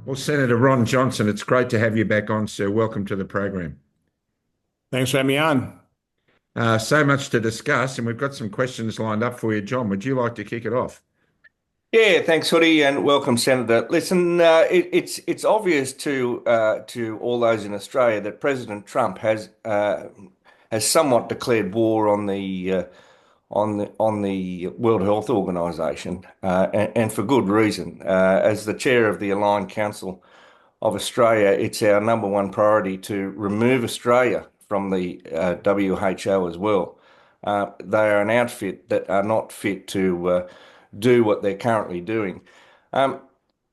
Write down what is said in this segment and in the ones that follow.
Well, Senator Ron Johnson, it's great to have you back on, sir. Welcome to the program. Thanks for having me on. So much to discuss, and we've got some questions lined up for you. John, would you like to kick it off? Yeah, thanks, Hoodie, and welcome, Senator. Listen, it's obvious to all those in Australia that President Trump has somewhat declared war on the World Health Organization, and for good reason. As the chair of the Aligned Council of Australia, it's our number one priority to remove Australia from the WHO as well. They are an outfit that are not fit to do what they're currently doing. Um,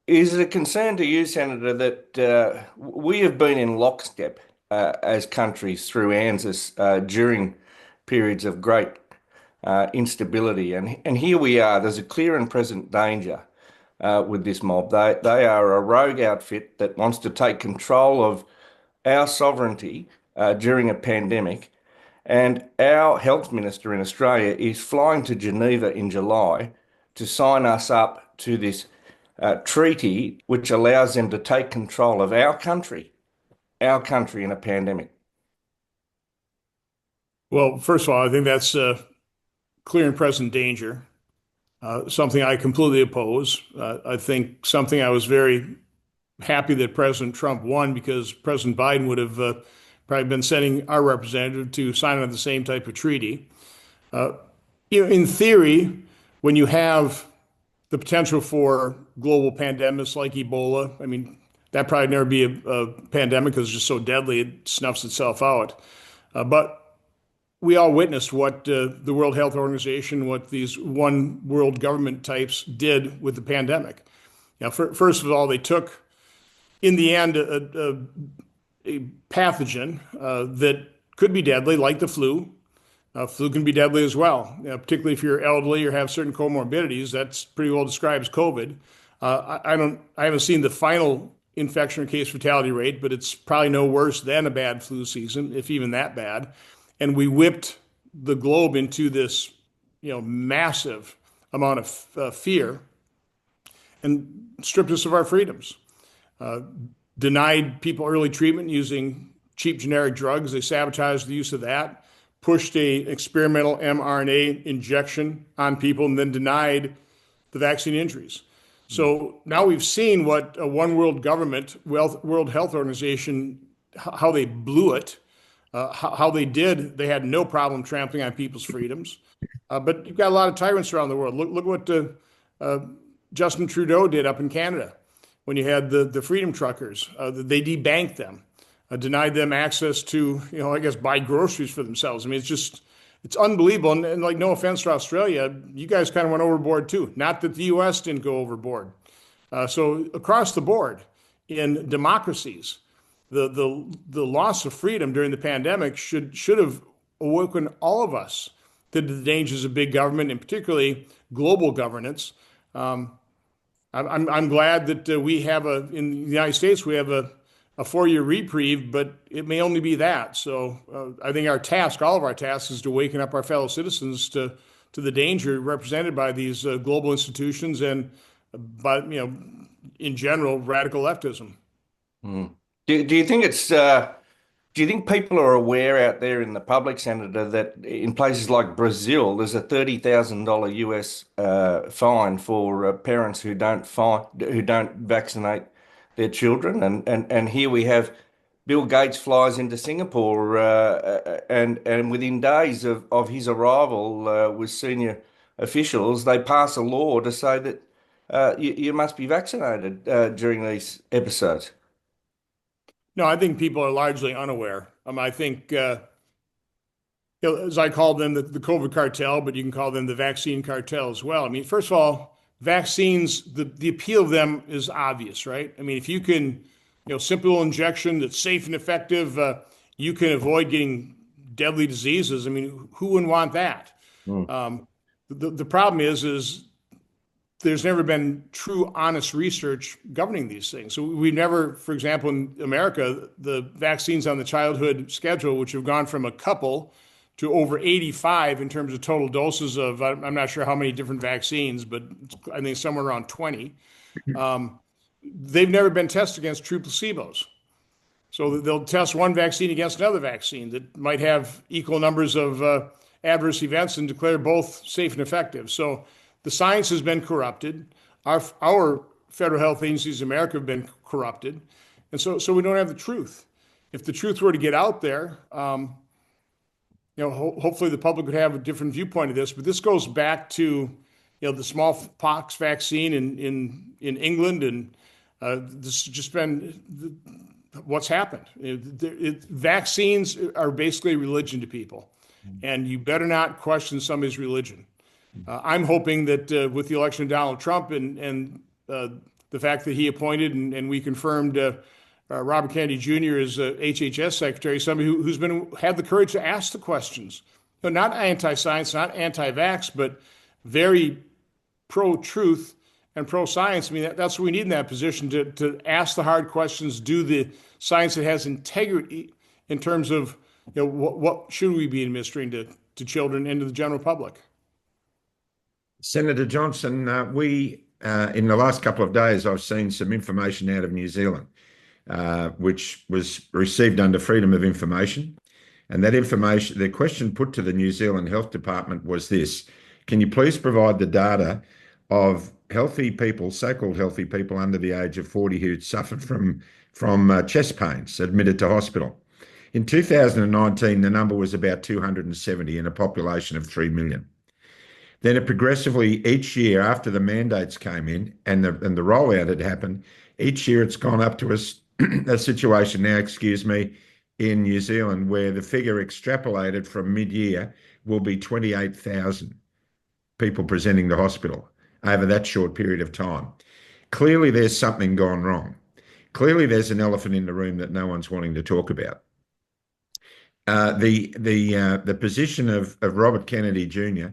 is it a concern to you, Senator, that we have been in lockstep as countries through ANZUS during periods of great instability, and here we are. There's a clear and present danger with this mob. They are a rogue outfit that wants to take control of our sovereignty during a pandemic. And our health minister in Australia is flying to Geneva in July to sign us up to this treaty, which allows them to take control of our country in a pandemic. Well, first of all, I think that's a clear and present danger, something I completely oppose. I think something I was very happy that President Trump won because President Biden would have probably been sending our representative to sign on the same type of treaty. Uh, in theory, when you have the potential for global pandemics like Ebola, I mean, that probably never be a pandemic because it's just so deadly, it snuffs itself out. But we all witnessed what the World Health Organization, what these one world government types did with the pandemic. Now, first of all, they took, in the end, a pathogen that could be deadly, like the flu. Flu can be deadly as well, particularly if you're elderly or have certain comorbidities. That's pretty well described as COVID. I haven't seen the final infection or case fatality rate, but it's probably no worse than a bad flu season, if even that bad. And we whipped the globe into this, massive amount of fear and stripped us of our freedoms. Denied people early treatment using cheap generic drugs. They sabotaged the use of that, pushed a experimental mRNA injection on people, and then denied the vaccine injuries. So now we've seen what a one world government, World Health Organization, how they blew it, how they had no problem trampling on people's freedoms. But you've got a lot of tyrants around the world. Look what Justin Trudeau did up in Canada when you had the Freedom Truckers. They debanked them, denied them access to, I guess, buy groceries for themselves. I mean, it's unbelievable. And like, no offense to Australia, you guys kind of went overboard too. Not that the US didn't go overboard. So across the board in democracies, the loss of freedom during the pandemic should have awoken all of us to the dangers of big government and particularly global governance. I'm glad that we have in the United States, we have a 4-year reprieve, but it may only be that. So I think all of our task is to waken up our fellow citizens to the danger represented by these global institutions and by, in general, radical leftism. Mm. Do you think do you think people are aware out there in the public, Senator, that in places like Brazil, there's a $30,000 US fine for parents who don't vaccinate their children, and here we have Bill Gates flies into Singapore, and within days of his arrival with senior officials, they pass a law to say that you must be vaccinated during these episodes. No, I think people are largely unaware. I think, as I call them, the COVID cartel, but you can call them the vaccine cartel as well. I mean, first of all, vaccines, the appeal of them is obvious, right? I mean, if you can, simple injection that's safe and effective, you can avoid getting deadly diseases. I mean, who wouldn't want that? Mm. The problem is there's never been true, honest research governing these things. So we never, for example, in America, the vaccines on the childhood schedule, which have gone from a couple to over 85 in terms of total doses of, I'm not sure how many different vaccines, but I think somewhere around 20. they've never been tested against true placebos. So they'll test one vaccine against another vaccine that might have equal numbers of adverse events and declare both safe and effective. So the science has been corrupted. Our federal health agencies in America have been corrupted. And so we don't have the truth. If the truth were to get out there, hopefully the public would have a different viewpoint of this. But this goes back to, the smallpox vaccine in England, and this has just been what's happened. Vaccines are basically a religion to people, and you better not question somebody's religion. I'm hoping that with the election of Donald Trump and the fact that he appointed and we confirmed Robert Kennedy Jr. as HHS secretary, somebody who's had the courage to ask the questions. Not anti-science, not anti-vax, but very pro-truth and pro-science. I mean, that's what we need in that position, to ask the hard questions, do the science that has integrity in terms of what should we be administering to children and to the general public. Senator Johnson, we in the last couple of days, I've seen some information out of New Zealand, which was received under Freedom of Information. And that information, the question put to the New Zealand Health Department was this: can you please provide the data of healthy people, so-called healthy people under the age of 40 who suffered from chest pains admitted to hospital? In 2019, the number was about 270 in a population of 3 million. Then it progressively, each year after the mandates came in and the rollout had happened, each year it's gone up to a situation now, in New Zealand where the figure extrapolated from mid-year will be 28,000 people presenting to hospital over that short period of time. Clearly there's something gone wrong. Clearly there's an elephant in the room that no one's wanting to talk about. The position of Robert Kennedy Jr.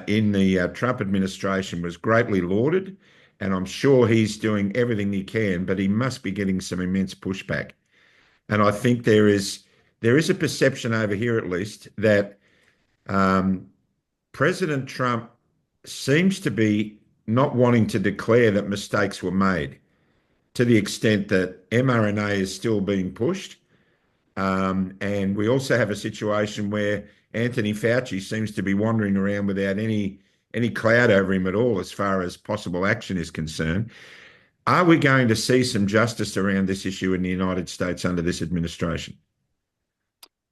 In the Trump administration was greatly lauded, and I'm sure he's doing everything he can, but he must be getting some immense pushback. And I think there is a perception over here, at least, that President Trump seems to be not wanting to declare that mistakes were made, to the extent that mRNA is still being pushed. And we also have a situation where Anthony Fauci seems to be wandering around without any cloud over him at all as far as possible action is concerned. Are we going to see some justice around this issue in the United States under this administration?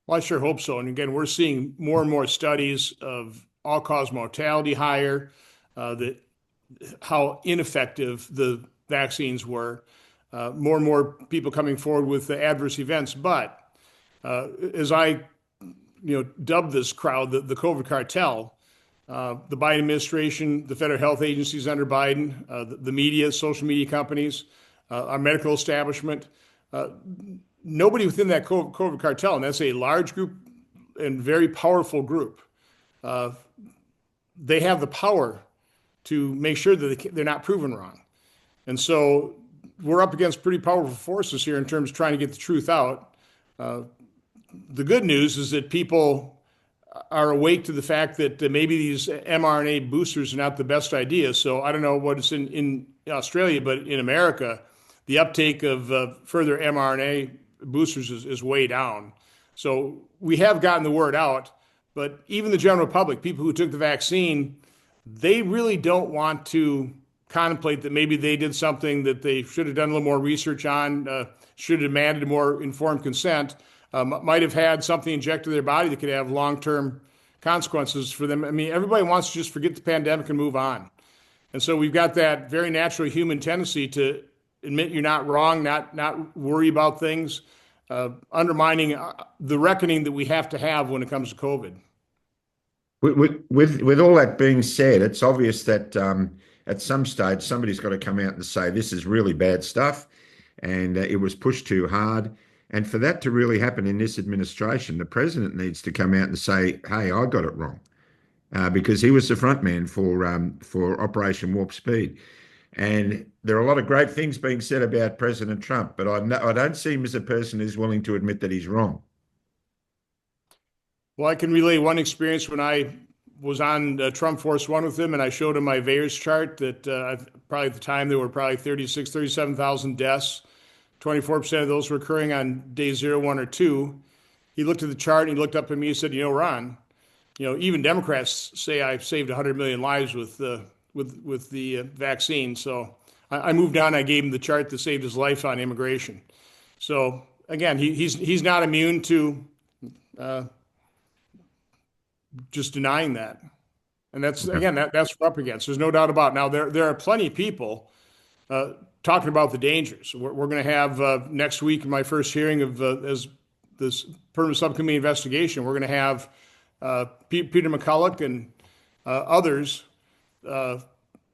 Well, I sure hope so. And again, we're seeing more and more studies of all-cause mortality higher, how ineffective the vaccines were, more and more people coming forward with the adverse events. But as I dubbed this crowd the COVID cartel, the Biden administration, the federal health agencies under Biden, the media, social media companies, our medical establishment, nobody within that COVID cartel, and that's a large group and very powerful group, they have the power to make sure that they're not proven wrong. And so we're up against pretty powerful forces here in terms of trying to get the truth out. The good news is that people are awake to the fact that maybe these mRNA boosters are not the best idea. So I don't know what it's in Australia, but in America, the uptake of further mRNA boosters is way down. So we have gotten the word out, but even the general public, people who took the vaccine, they really don't want to contemplate that maybe they did something that they should have done a little more research on, should have demanded more informed consent. Might have had something injected in their body that could have long-term consequences for them. I mean, everybody wants to just forget the pandemic and move on. And so we've got that very natural human tendency to admit you're not wrong, not worry about things, undermining the reckoning that we have to have when it comes to COVID. With all that being said, it's obvious that at some stage somebody's got to come out and say this is really bad stuff and it was pushed too hard. And for that to really happen in this administration, the president needs to come out and say, hey, I got it wrong, because he was the front man for Operation Warp Speed. And there are a lot of great things being said about President Trump, but I don't see him as a person who's willing to admit that he's wrong. Well, I can relay one experience when I was on Trump Force One with him, and I showed him my VAERS chart that probably at the time there were probably 37,000 deaths. 24% of those were occurring on day 0, 1, or 2. He looked at the chart and he looked up at me and said, Ron, even Democrats say I've saved 100 million lives with the vaccine. So I moved on. I gave him the chart that saved his life on immigration. So again, he's not immune to just denying that. And that's, again, that's what we're up against. There's no doubt about it. Now, there are plenty of people talking about the dangers. We're going to have next week, my first hearing of as this permanent subcommittee investigation, we're going to have Peter McCulloch and others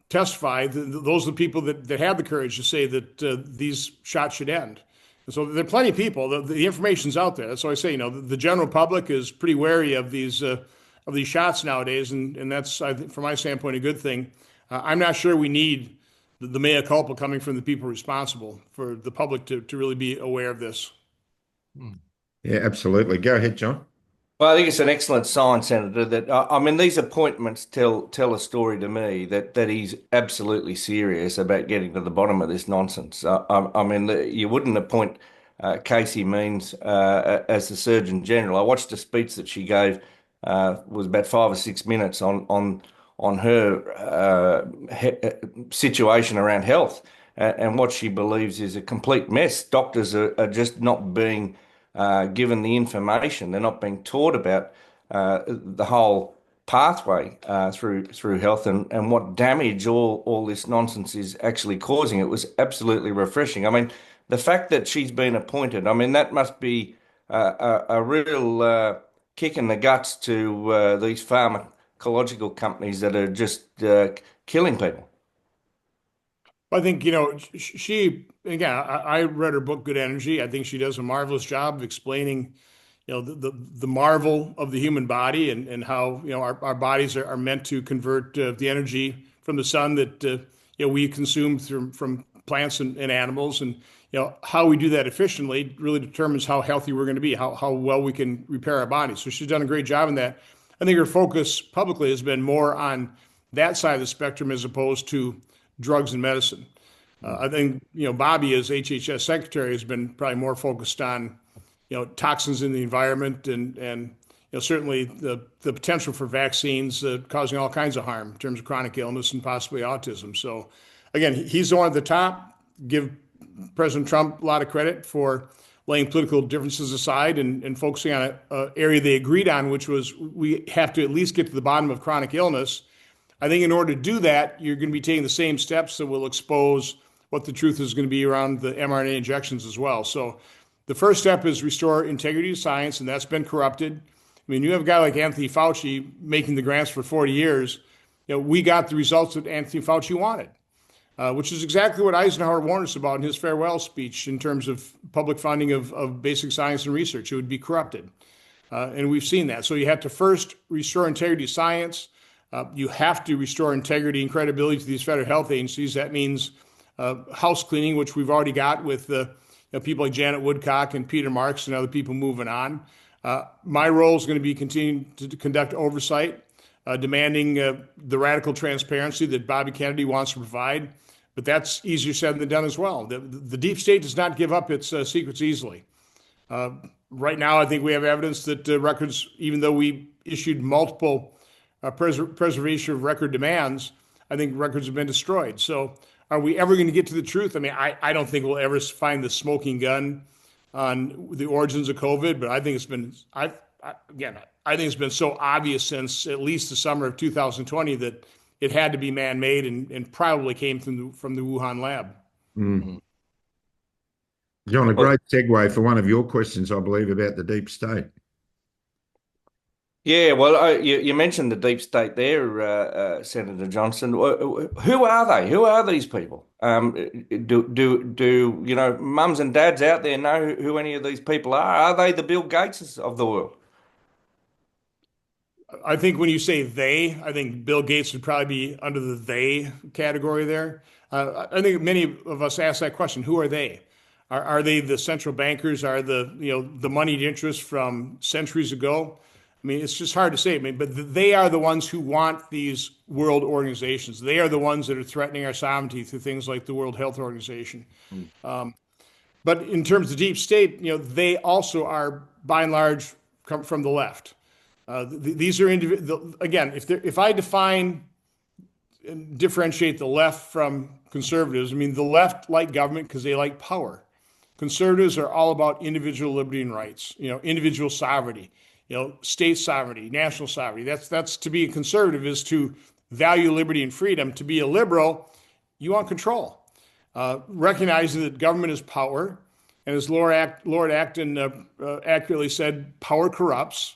testify. Those are the people that have the courage to say that these shots should end. And so there are plenty of people. The information's out there. That's why I say, the general public is pretty wary of these shots nowadays, and that's, I think, from my standpoint, a good thing. I'm not sure we need the mea culpa coming from the people responsible for the public to really be aware of this. Yeah, absolutely. Go ahead, John. Well, I think it's an excellent sign, Senator, that I mean, these appointments tell a story to me that he's absolutely serious about getting to the bottom of this nonsense. I mean, you wouldn't appoint Casey Means as the Surgeon General. I watched a speech that she gave, was about 5 or 6 minutes on her situation around health and what she believes is a complete mess. Doctors are just not being given the information. They're not being taught about the whole pathway through health and what damage all this nonsense is actually causing. It was absolutely refreshing. I mean, the fact that she's been appointed, I mean, that must be a real kick in the guts to these pharmacological companies that are just killing people. I think, she, again, I read her book, Good Energy. I think she does a marvelous job of explaining, the marvel of the human body and how, our bodies are meant to convert the energy from the sun that, we consume from plants and animals. And, how we do that efficiently really determines how healthy we're going to be, how well we can repair our bodies. So she's done a great job in that. I think her focus publicly has been more on that side of the spectrum as opposed to drugs and medicine. I think, Bobby, as HHS secretary, has been probably more focused on, toxins in the environment and certainly the potential for vaccines causing all kinds of harm in terms of chronic illness and possibly autism. So again, he's the one at the top. Give President Trump a lot of credit for laying political differences aside and focusing on an area they agreed on, which was we have to at least get to the bottom of chronic illness. I think in order to do that, you're going to be taking the same steps that will expose what the truth is going to be around the mRNA injections as well. So the first step is restore integrity to science, and that's been corrupted. I mean, you have a guy like Anthony Fauci making the grants for 40 years. We got the results that Anthony Fauci wanted, which is exactly what Eisenhower warned us about in his farewell speech in terms of public funding of basic science and research. It would be corrupted. And we've seen that. So you have to first restore integrity to science. You have to restore integrity and credibility to these federal health agencies. That means house cleaning, which we've already got with people like Janet Woodcock and Peter Marks and other people moving on. My role is going to be continuing to conduct oversight, demanding the radical transparency that Bobby Kennedy wants to provide. But that's easier said than done as well. The deep state does not give up its secrets easily. Right now, I think we have evidence that records, even though we issued multiple preservation of record demands, I think records have been destroyed. So are we ever going to get to the truth? I mean, I don't think we'll ever find the smoking gun on the origins of COVID, but I think it's been, I think it's been so obvious since at least the summer of 2020 that it had to be man-made and probably came from the Wuhan lab. Mm. John, a great segue for one of your questions, I believe, about the deep state. Yeah, well, you mentioned the deep state there, Senator Johnson. Who are they? Who are these people? Do mums and dads out there know who any of these people are? Are they the Bill Gateses of the world? I think when you say they, I think Bill Gates would probably be under the they category there. I think many of us ask that question: who are they? Are they the central bankers? Are the moneyed interests from centuries ago? I mean, it's just hard to say. I mean, but they are the ones who want these world organizations. They are the ones that are threatening our sovereignty through things like the World Health Organization. Mm. But in terms of deep state, they also are by and large come from the left. These are again, if I define and differentiate the left from conservatives, I mean, the left like government because they like power. Conservatives are all about individual liberty and rights, individual sovereignty, state sovereignty, national sovereignty. That's to be a conservative is to value liberty and freedom. To be a liberal, you want control, recognizing that government is power, and as Lord Acton accurately said, power corrupts,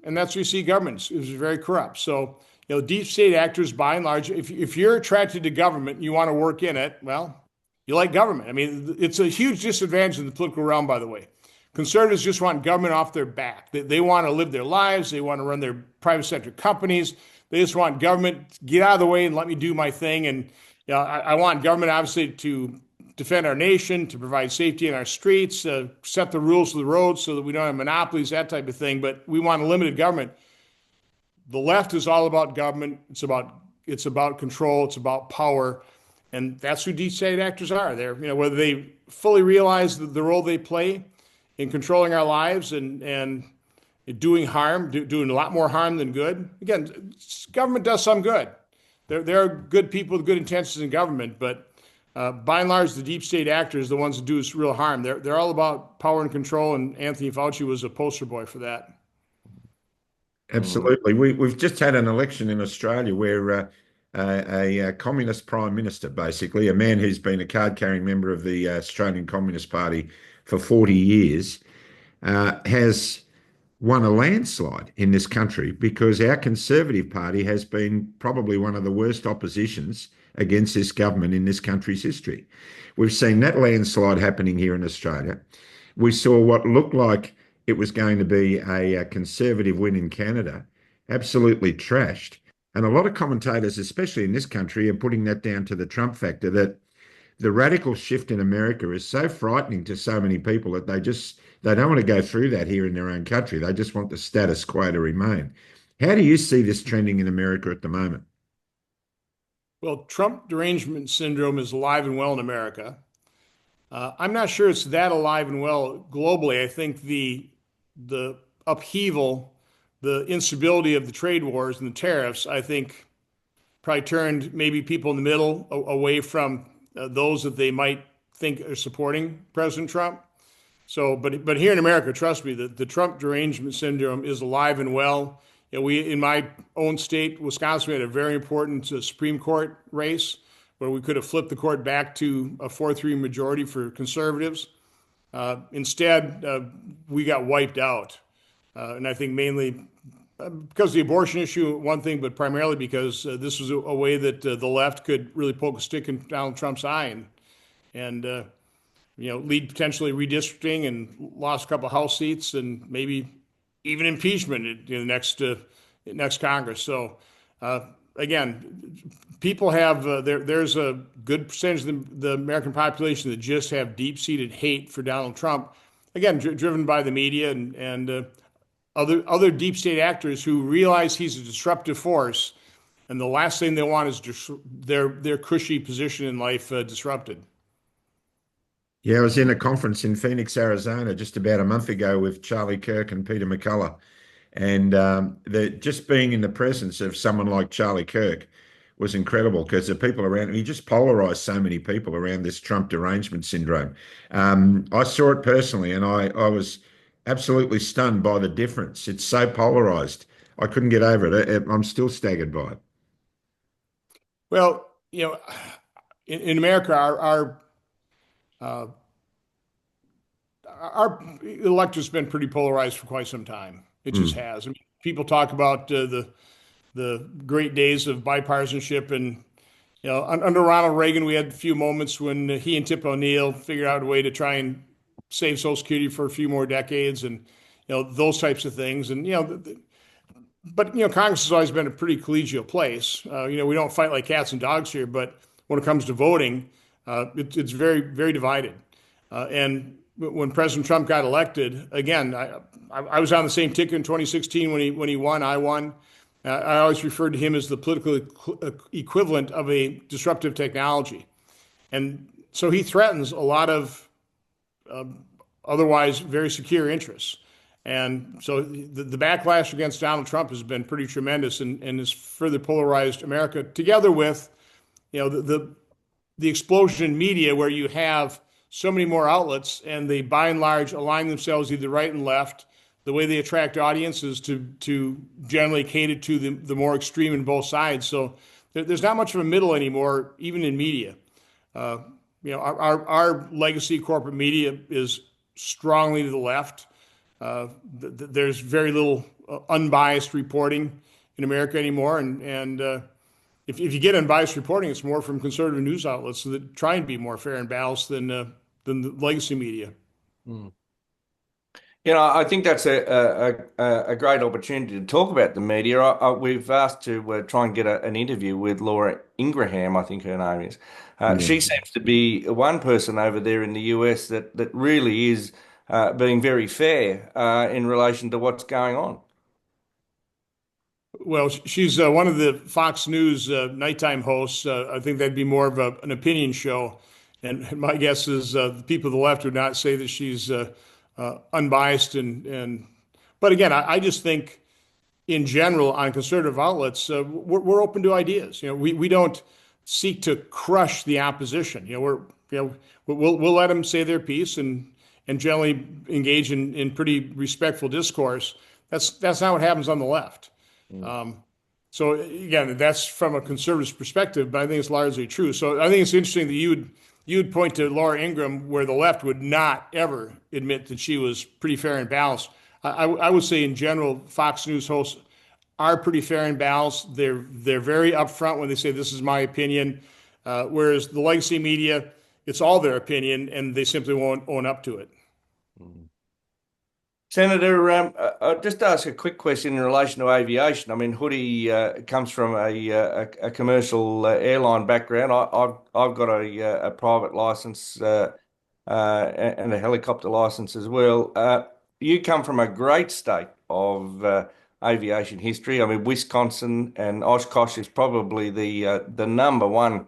and that's what you see governments is very corrupt. So, deep state actors, by and large, if you're attracted to government and you want to work in it, well, you like government. I mean, it's a huge disadvantage in the political realm, by the way. Conservatives just want government off their back. They want to live their lives. They want to run their private sector companies. They just want government, get out of the way and let me do my thing. And I want government, obviously, to defend our nation, to provide safety in our streets, set the rules of the road so that we don't have monopolies, that type of thing. But we want a limited government. The left is all about government. It's about control. It's about power. And that's who deep state actors are. They're, whether they fully realize the role they play in controlling our lives and doing harm, doing a lot more harm than good. Again, government does some good. There are good people with good intentions in government, but by and large, the deep state actors, the ones that do us real harm, they're all about power and control. And Anthony Fauci was a poster boy for that. Absolutely. We've just had an election in Australia where a communist prime minister, basically, a man who's been a card-carrying member of the Australian Communist Party for 40 years, has won a landslide in this country because our Conservative Party has been probably one of the worst oppositions against this government in this country's history. We've seen that landslide happening here in Australia. We saw what looked like it was going to be a Conservative win in Canada, absolutely trashed. And a lot of commentators, especially in this country, are putting that down to the Trump factor, that the radical shift in America is so frightening to so many people that they don't want to go through that here in their own country. They just want the status quo to remain. How do you see this trending in America at the moment? Well, Trump derangement syndrome is alive and well in America. I'm not sure it's that alive and well globally. I think the upheaval, the instability of the trade wars and the tariffs, I think probably turned maybe people in the middle away from those that they might think are supporting President Trump. So, but here in America, trust me, the Trump derangement syndrome is alive and well. We, in my own state, Wisconsin, we had a very important Supreme Court race where we could have flipped the court back to a 4-3 majority for conservatives. Instead, we got wiped out. And I think mainly because of the abortion issue, one thing, but primarily because this was a way that the left could really poke a stick in Donald Trump's eye and lead potentially redistricting and lost a couple of House seats and maybe even impeachment in the next Congress. So again, people have there's a good percentage of the American population that just have deep-seated hate for Donald Trump. Again, driven by the media and other deep state actors who realize he's a disruptive force, and the last thing they want is their cushy position in life disrupted. Yeah, I was in a conference in Phoenix, Arizona, just about a month ago with Charlie Kirk and Peter McCullough. And just being in the presence of someone like Charlie Kirk was incredible because the people around him, he just polarized so many people around this Trump derangement syndrome. I saw it personally and I was absolutely stunned by the difference. It's so polarized. I couldn't get over it. I'm still staggered by it. Well, in America, our electorate's been pretty polarized for quite some time. It just has. I mean, people talk about the great days of bipartisanship, and under Ronald Reagan, we had a few moments when he and Tip O'Neill figured out a way to try and save Social Security for a few more decades, and those types of things. And but Congress has always been a pretty collegial place. We don't fight like cats and dogs here, but when it comes to voting, it's very, very divided. And when President Trump got elected, again, I was on the same ticket in 2016 when he won. I won. I always referred to him as the political equivalent of a disruptive technology, and so he threatens a lot of otherwise very secure interests. And so the backlash against Donald Trump has been pretty tremendous, and has further polarized America. Together with, the explosion in media, where you have so many more outlets, and they by and large align themselves either right and left. The way they attract audiences to generally cater to the more extreme in both sides. So there's not much of a middle anymore, even in media. Our legacy corporate media is strongly to the left. There's very little unbiased reporting in America anymore, and if you get unbiased reporting, it's more from conservative news outlets that try and be more fair and balanced than the legacy media. I think that's a great opportunity to talk about the media. We've asked to try and get an interview with Laura Ingraham, I think her name is. She seems to be one person over there in the US that really is being very fair in relation to what's going on. Well, she's one of the Fox News nighttime hosts. I think that'd be more of an opinion show. And my guess is the people to the left would not say that she's unbiased. But again, I just think in general on conservative outlets, we're open to ideas. We don't seek to crush the opposition. We'll let them say their piece and generally engage in pretty respectful discourse. That's not what happens on the left. So again, that's from a conservative perspective, but I think it's largely true. So I think it's interesting that you'd point to Laura Ingraham, where the left would not ever admit that she was pretty fair and balanced. I would say in general, Fox News hosts are pretty fair and balanced. They're very upfront when they say this is my opinion, whereas the legacy media, it's all their opinion, and they simply won't own up to it. Senator, I'll just ask a quick question in relation to aviation. I mean, Hoody comes from a commercial airline background. I've got a private license and a helicopter license as well. You come from a great state of aviation history. I mean, Wisconsin and Oshkosh is probably the number one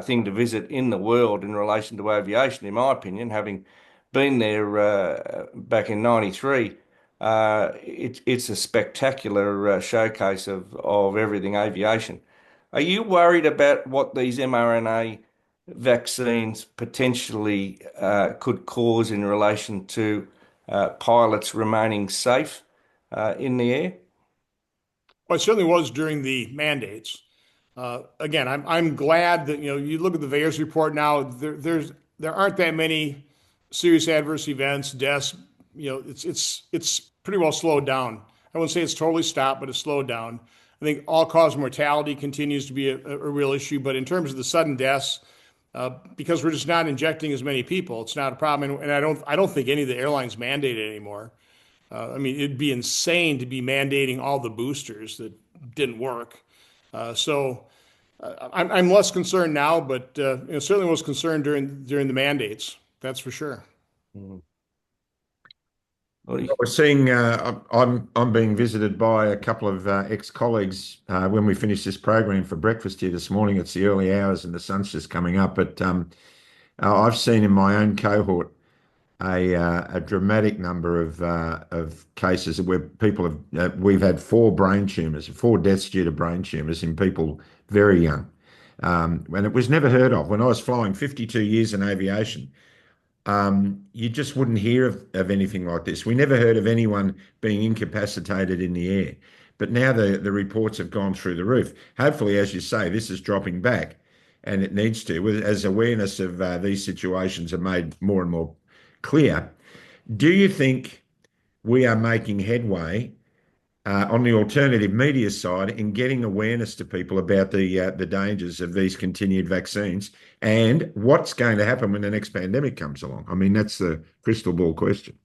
thing to visit in the world in relation to aviation, in my opinion, having been there back in '93. It's a spectacular showcase of everything aviation. Are you worried about what these mRNA vaccines potentially could cause in relation to pilots remaining safe in the air? Well, it certainly was during the mandates. Again, I'm glad that you look at the VAERS report now. There aren't that many serious adverse events, deaths. It's pretty well slowed down. I wouldn't say it's totally stopped, but it's slowed down. I think all-cause mortality continues to be a real issue, but in terms of the sudden deaths, because we're just not injecting as many people, it's not a problem. And I don't think any of the airlines mandate it anymore. I mean, it'd be insane to be mandating all the boosters that didn't work. So I'm less concerned now, but certainly was concerned during the mandates. That's for sure. We're seeing. I'm being visited by a couple of ex-colleagues when we finish this program for breakfast here this morning. It's the early hours and the sun's just coming up. But I've seen in my own cohort a dramatic number of cases where people have. We've had 4 brain tumours, 4 deaths due to brain tumours in people very young, and it was never heard of when I was flying 52 years in aviation. You just wouldn't hear of anything like this. We never heard of anyone being incapacitated in the air. But now the reports have gone through the roof. Hopefully, as you say, this is dropping back, and it needs to, as awareness of these situations are made more and more clear. Do you think we are making headway on the alternative media side in getting awareness to people about the dangers of these continued vaccines and what's going to happen when the next pandemic comes along? I mean, that's the crystal ball question.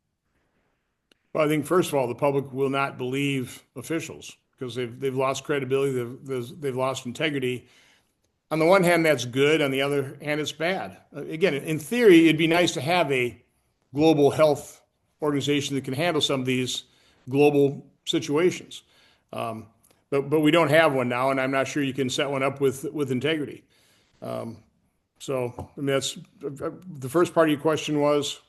Well, I think first of all, the public will not believe officials because they've lost credibility, they've lost integrity. On the one hand, that's good. On the other hand, it's bad. Again, in theory, it'd be nice to have a global health organization that can handle some of these global situations. But we don't have one now, and I'm not sure you can set one up with integrity. So, I mean, that's the first part of your question was.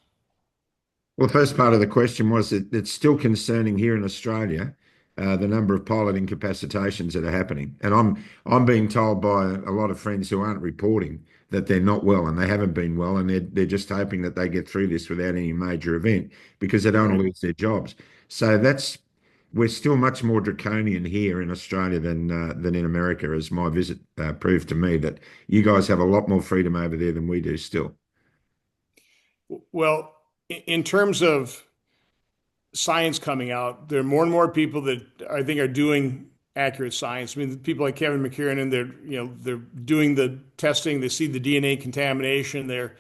Well, the first part of the question was that it's still concerning here in Australia, the number of pilot incapacitations that are happening. And I'm being told by a lot of friends who aren't reporting that they're not well and they haven't been well, and they're just hoping that they get through this without any major event because they don't want to lose their jobs. So we're still much more draconian here in Australia than in America, as my visit proved to me that you guys have a lot more freedom over there than we do still. Well, in terms of science coming out, there are more and more people that I think are doing accurate science. I mean, people like Kevin McKiernan, they're doing the testing. They see the DNA contamination. They're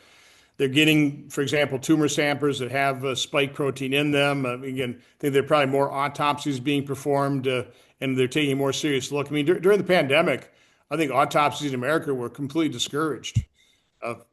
getting, for example, tumor samples that have spike protein in them. Again, I think there are probably more autopsies being performed, and they're taking a more serious look. I mean, during the pandemic, I think autopsies in America were completely discouraged.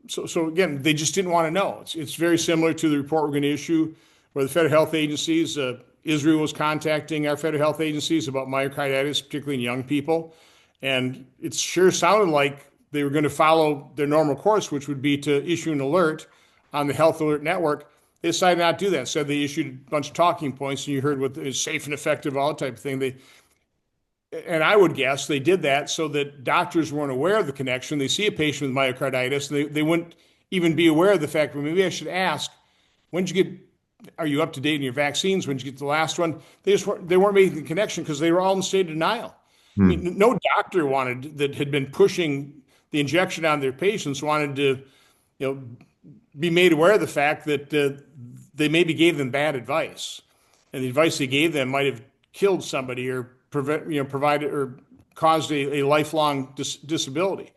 So again, they just didn't want to know. It's very similar to the report we're going to issue, where the federal health agencies, Israel was contacting our federal health agencies about myocarditis, particularly in young people, and it sure sounded like they were going to follow their normal course, which would be to issue an alert on the Health Alert Network. They decided not to do that. Instead, they issued a bunch of talking points, and you heard what is safe and effective, all that type of thing. And I would guess they did that so that doctors weren't aware of the connection. They see a patient with myocarditis, and they wouldn't even be aware of the fact, well, maybe I should ask, when did you get, are you up to date in your vaccines? When did you get the last one? They weren't making the connection because they were all in state of denial. I mean, no doctor that had been pushing the injection on their patients wanted to, be made aware of the fact that they maybe gave them bad advice, and the advice they gave them might have killed somebody or provided or caused a lifelong disability.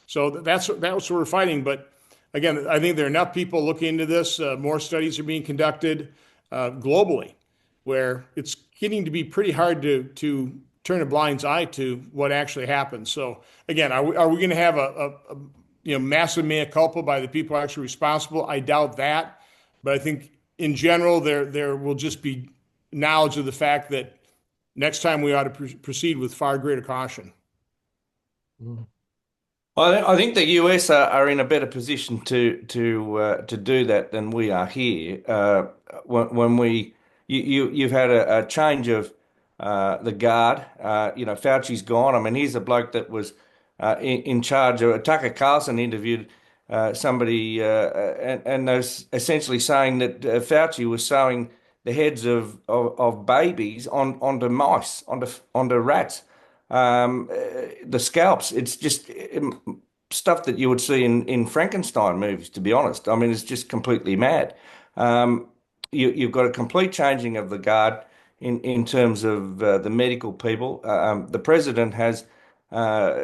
So that's what we're fighting. But again, I think there are enough people looking into this. More studies are being conducted globally, where it's getting to be pretty hard to turn a blind eye to what actually happens. So again, are we going to have a massive mea culpa by the people actually responsible? I doubt that, but I think in general there will just be knowledge of the fact that next time we ought to proceed with far greater caution. I think the US are in a better position to do that than we are here. You've had a change of the guard. Fauci's gone. I mean, he's a bloke that was in charge of. Tucker Carlson interviewed somebody, and they're essentially saying that Fauci was sewing the heads of babies onto mice, onto rats, the scalps. It's just stuff that you would see in Frankenstein movies, to be honest. I mean, it's just completely mad. You've got a complete changing of the guard in terms of the medical people. The president has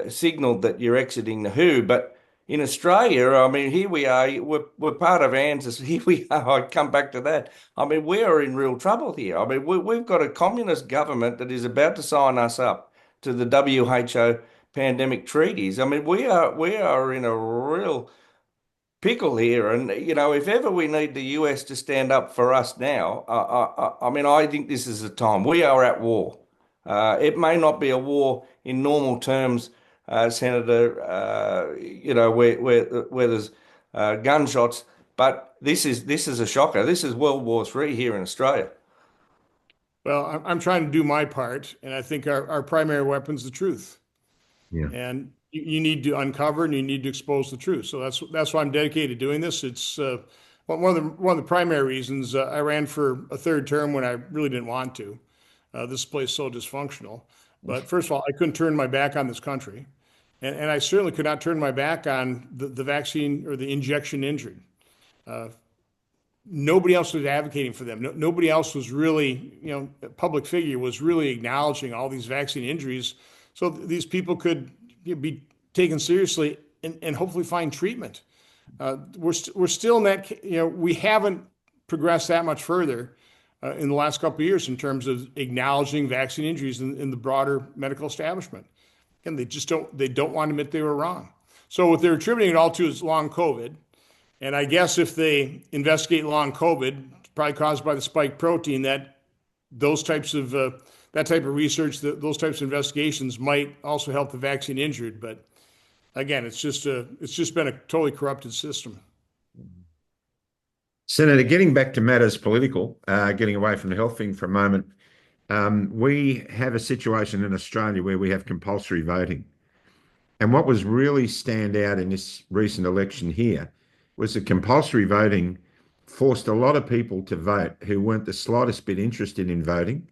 signaled that you're exiting the WHO, but in Australia, I mean, here we are, we're part of ANZUS. Here we are, I come back to that. I mean, we are in real trouble here. I mean, we've got a communist government that is about to sign us up to the WHO pandemic treaties. I mean, we are in a real pickle here. And, if ever we need the US to stand up for us now, I mean, I think this is the time. We are at war. It may not be a war in normal terms, Senator, where there's gunshots, but this is a shocker. This is World War III here in Australia. Well, I'm trying to do my part, and I think our primary weapon is the truth. Yeah. And you need to uncover and you need to expose the truth. So that's why I'm dedicated to doing this. It's one of the primary reasons I ran for a third term when I really didn't want to. This place is so dysfunctional. But first of all, I couldn't turn my back on this country. And I certainly could not turn my back on the vaccine or the injection injured. Nobody else was advocating for them. Nobody else was really, a public figure was really acknowledging all these vaccine injuries so these people could be taken seriously and hopefully find treatment. We're still in that, we haven't progressed that much further in the last couple of years in terms of acknowledging vaccine injuries in the broader medical establishment. And they don't want to admit they were wrong. So what they're attributing it all to is long COVID. And I guess if they investigate long COVID, probably caused by the spike protein, that those types of that type of research, those types of investigations might also help the vaccine injured. But again, it's just been a totally corrupted system. Senator, getting back to matters political, getting away from the health thing for a moment, we have a situation in Australia where we have compulsory voting. And what was really stand out in this recent election here was that compulsory voting forced a lot of people to vote who weren't the slightest bit interested in voting,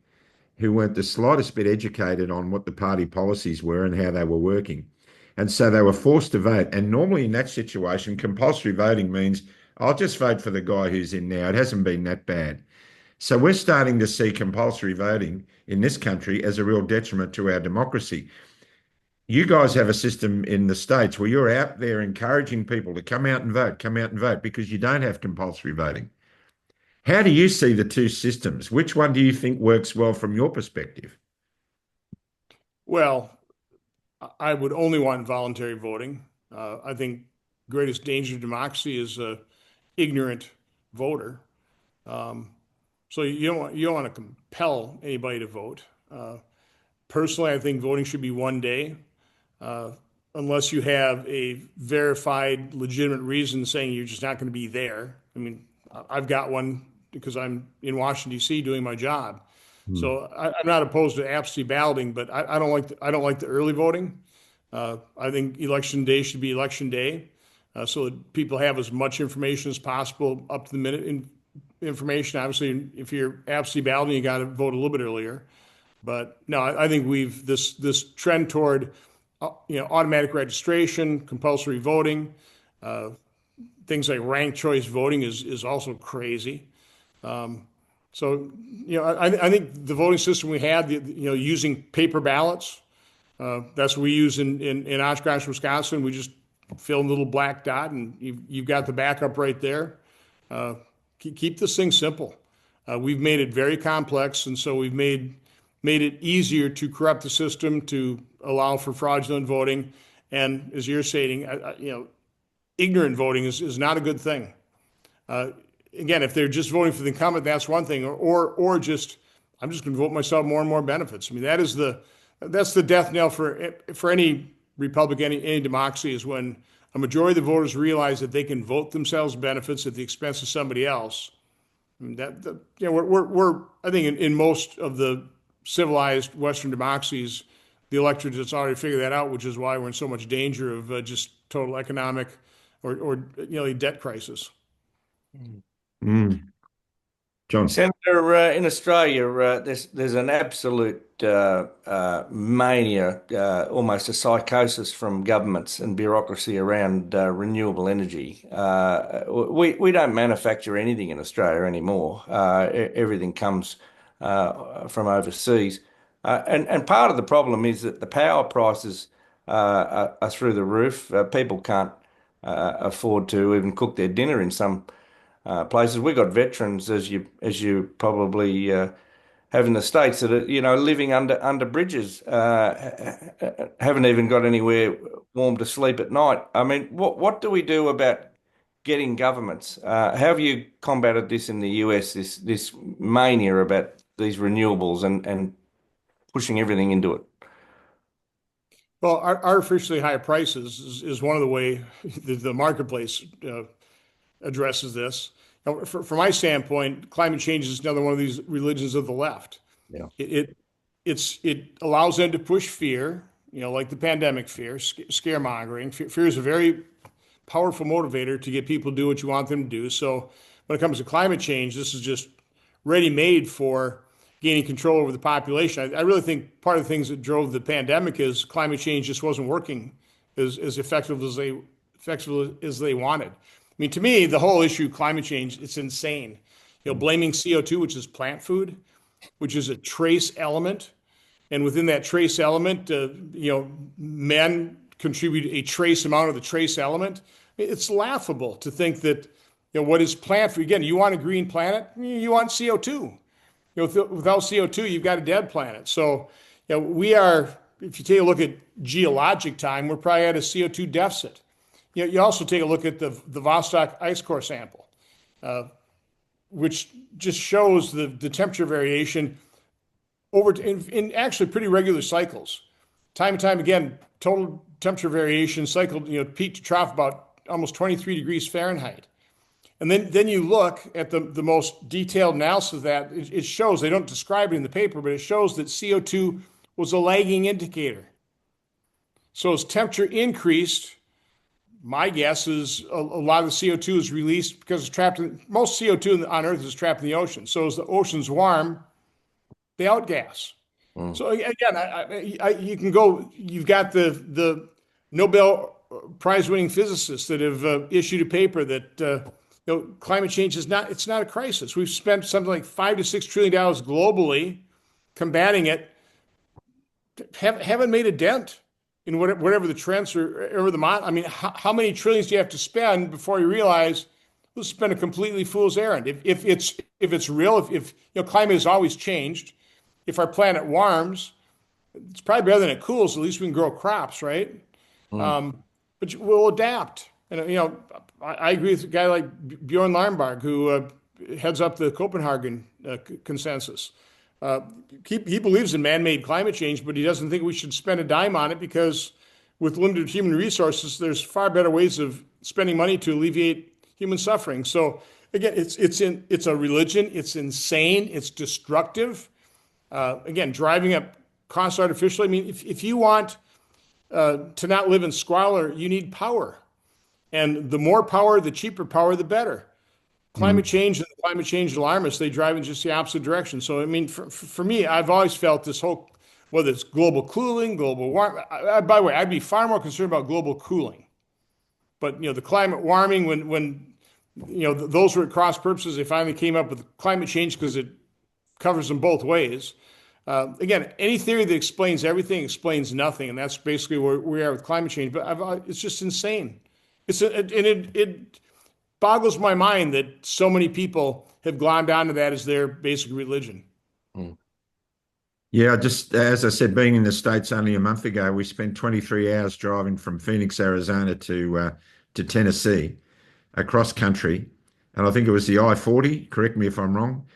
who weren't the slightest bit educated on what the party policies were and how they were working. And so they were forced to vote. And normally in that situation, compulsory voting means I'll just vote for the guy who's in now. It hasn't been that bad. So we're starting to see compulsory voting in this country as a real detriment to our democracy. You guys have a system in the States where you're out there encouraging people to come out and vote because you don't have compulsory voting. How do you see the two systems? Which one do you think works well from your perspective? Well, I would only want voluntary voting. I think greatest danger to democracy is a ignorant voter. So you don't want to compel anybody to vote. Personally, I think voting should be one day, unless you have a verified, legitimate reason saying you're just not going to be there. I mean, I've got one because I'm in Washington D.C. doing my job. So I'm not opposed to absentee balloting, but I don't like the early voting. I think election day should be election day, so that people have as much information as possible up to the minute information. Obviously, if you're absentee balloting, you got to vote a little bit earlier. But no, I think we've this trend toward automatic registration, compulsory voting, things like ranked choice voting is also crazy. So I think the voting system we had, using paper ballots, that's what we use in Oshkosh, Wisconsin. We just fill in a little black dot, and you've got the backup right there. Keep this thing simple. We've made it very complex, and so we've made it easier to corrupt the system, to allow for fraudulent voting. And as you're saying, ignorant voting is not a good thing. Again, if they're just voting for the incumbent, that's one thing, or just I'm just going to vote myself more and more benefits. I mean, that's the death knell for any republic, any democracy, is when a majority of the voters realize that they can vote themselves benefits at the expense of somebody else. I mean, we're I think in most of the civilized Western democracies, the electorate has already figured that out, which is why we're in so much danger of just total economic or debt crisis. Mm. John. Senator, in Australia, there's an absolute mania, almost a psychosis from governments and bureaucracy around renewable energy. We don't manufacture anything in Australia anymore. Everything comes from overseas, and part of the problem is that the power prices are through the roof. People can't afford to even cook their dinner in some places. We've got veterans, as you probably have in the States, that are living under bridges, haven't even got anywhere warm to sleep at night. I mean, what do we do about getting governments? How have you combated this in the US? This mania about these renewables and pushing everything into it? Well, artificially high prices is one of the way the marketplace addresses this. Now, from my standpoint, climate change is another one of these religions of the left. Yeah. It allows them to push fear, like the pandemic fear, scaremongering. Fear is a very powerful motivator to get people to do what you want them to do. So when it comes to climate change, this is just ready-made for gaining control over the population. I really think part of the things that drove the pandemic is climate change just wasn't working as effective as they wanted. I mean, to me, the whole issue of climate change, it's insane. Blaming CO2, which is plant food, which is a trace element. And within that trace element, men contribute a trace amount of the trace element. It's laughable to think that, what is plant food? Again, you want a green planet? You want CO2. Without CO2, you've got a dead planet. So, we are, if you take a look at geologic time, we're probably at a CO2 deficit. you also take a look at the Vostok ice core sample, which just shows the temperature variation in actually pretty regular cycles. Time and time again, total temperature variation cycled, peak to trough about almost 23 degrees Fahrenheit. And then you look at the most detailed analysis of that. It shows, they don't describe it in the paper, but it shows that CO2 was a lagging indicator. So as temperature increased, my guess is a lot of the CO2 is released because it's trapped most CO2 on Earth is trapped in the ocean. So as the oceans warm, they outgas. So again, you can go. You've got the Nobel Prize winning physicists that have issued a paper that climate change is not. It's not a crisis. We've spent something like $5 to $6 trillion globally combating it. Haven't made a dent in whatever the trends or the I mean, how many trillions do you have to spend before you realize this has been a completely fool's errand? If it's real, if climate has always changed. If our planet warms, it's probably better than it cools. At least we can grow crops, right? But we'll adapt. And I agree with a guy like Bjorn Larmberg, who heads up the Copenhagen consensus. He believes in man-made climate change, but he doesn't think we should spend a dime on it because with limited human resources, there's far better ways of spending money to alleviate human suffering. So again, it's a religion. It's insane. It's destructive. Again, driving up costs artificially. I mean, if you want to not live in squalor, you need power. And the more power, the cheaper power, the better. Climate change and the climate change alarmists, they drive in just the opposite direction. So, I mean, for me, I've always felt this whole, whether it's global cooling, global warming. By the way, I'd be far more concerned about global cooling. But, the climate warming, when those were at cross purposes, they finally came up with climate change because it covers them both ways. Again, any theory that explains everything explains nothing, and that's basically where we are with climate change. But it's just insane. It boggles my mind that so many people have glommed onto that as their basic religion. Yeah, just as I said, being in the States only a month ago, we spent 23 hours driving from Phoenix, Arizona to Tennessee, across country, and I think it was the I-40. Correct me if I'm wrong.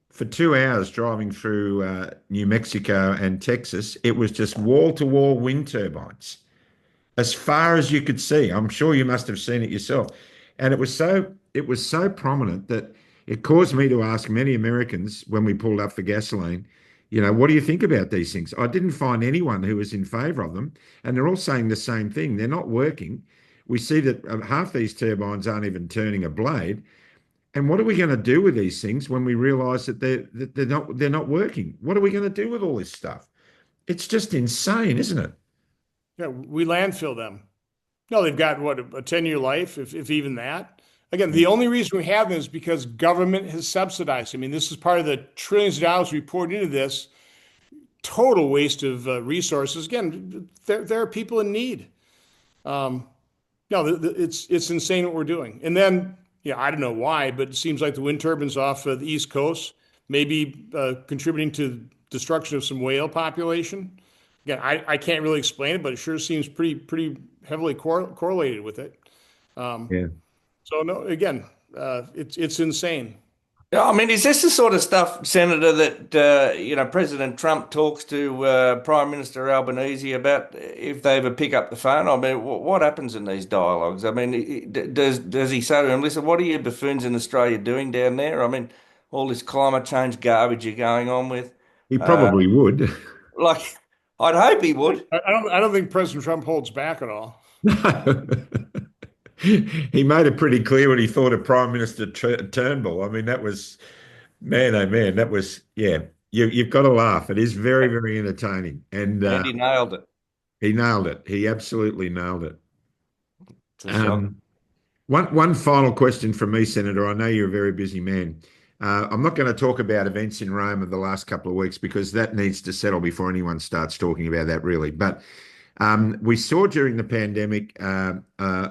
For 2 hours driving through New Mexico and Texas, it was just wall-to-wall wind turbines, as far as you could see. I'm sure you must have seen it yourself, and it was so prominent that it caused me to ask many Americans when we pulled up for gasoline, what do you think about these things? I didn't find anyone who was in favour of them, and they're all saying the same thing. They're not working. We see that half these turbines aren't even turning a blade. And what are we going to do with these things when we realise that they're not working? What are we going to do with all this stuff? It's just insane, isn't it? Yeah, we landfill them. No, they've got what, a 10-year life, if even that. Again, the only reason we have them is because government has subsidized. I mean, this is part of the trillions of dollars we poured into this. Total waste of resources. Again, there are people in need. No, it's insane what we're doing. And then, I don't know why, but it seems like the wind turbines off the East Coast may be contributing to destruction of some whale population. Again, I can't really explain it, but it sure seems pretty heavily correlated with it. Yeah. So no, again, it's insane. Yeah, I mean, is this the sort of stuff, Senator, that President Trump talks to Prime Minister Albanese about if they ever pick up the phone? I mean, what happens in these dialogues? I mean, does he say to him, "Listen, what are you buffoons in Australia doing down there? I mean, all this climate change garbage you're going on with." He probably would. Like, I'd hope he would. I don't think President Trump holds back at all. No. He made it pretty clear what he thought of Prime Minister Turnbull. I mean, that was, man, oh man, that was, yeah. You've got to laugh. It is very, very entertaining, and And he nailed it. he nailed it. He absolutely nailed it. It's a shock. One final question from me, Senator. I know you're a very busy man. I'm not going to talk about events in Rome of the last couple of weeks because that needs to settle before anyone starts talking about that, really. But we saw during the pandemic a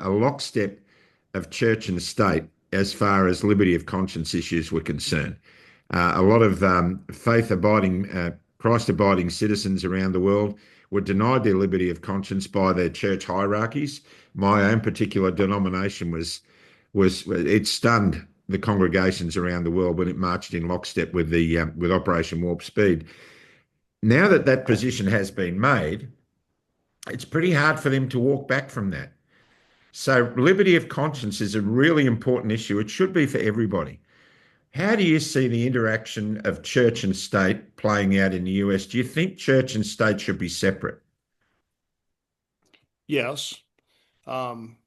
lockstep of church and state as far as liberty of conscience issues were concerned. A lot of faith-abiding Christ-abiding citizens around the world were denied their liberty of conscience by their church hierarchies. My own particular denomination was it stunned the congregations around the world when it marched in lockstep with the with Operation Warp Speed. Now that that position has been made, it's pretty hard for them to walk back from that. So liberty of conscience is a really important issue. It should be for everybody. How do you see the interaction of church and state playing out in the US? Do you think church and state should be separate? Yes. Um,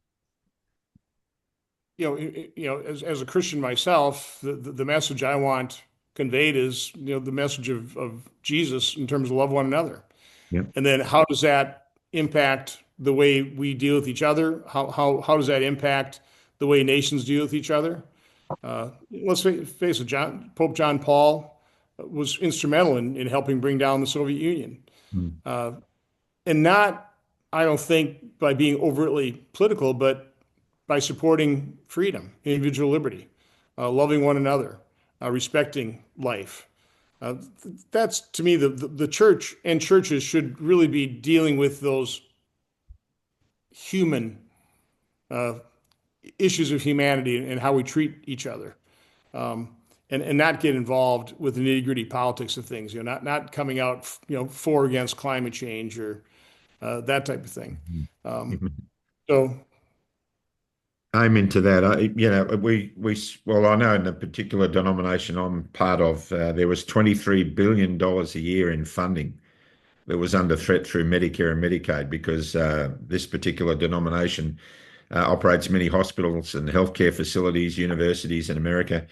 as a Christian myself, the message I want conveyed is, the message of Jesus in terms of love one another. Yep. And then how does that impact the way we deal with each other? How does that impact the way nations deal with each other? Let's face it, Pope John Paul was instrumental in helping bring down the Soviet Union. And not, I don't think, by being overtly political, but by supporting freedom, individual liberty, loving one another, respecting life. That's, to me, the church and churches should really be dealing with those human issues of humanity and how we treat each other, and not get involved with the nitty-gritty politics of things. Not coming out, for or against climate change or that type of thing. So. I'm into that. Well, I know in the particular denomination I'm part of, there was $23 billion a year in funding that was under threat through Medicare and Medicaid because this particular denomination operates many hospitals and healthcare facilities, universities in America,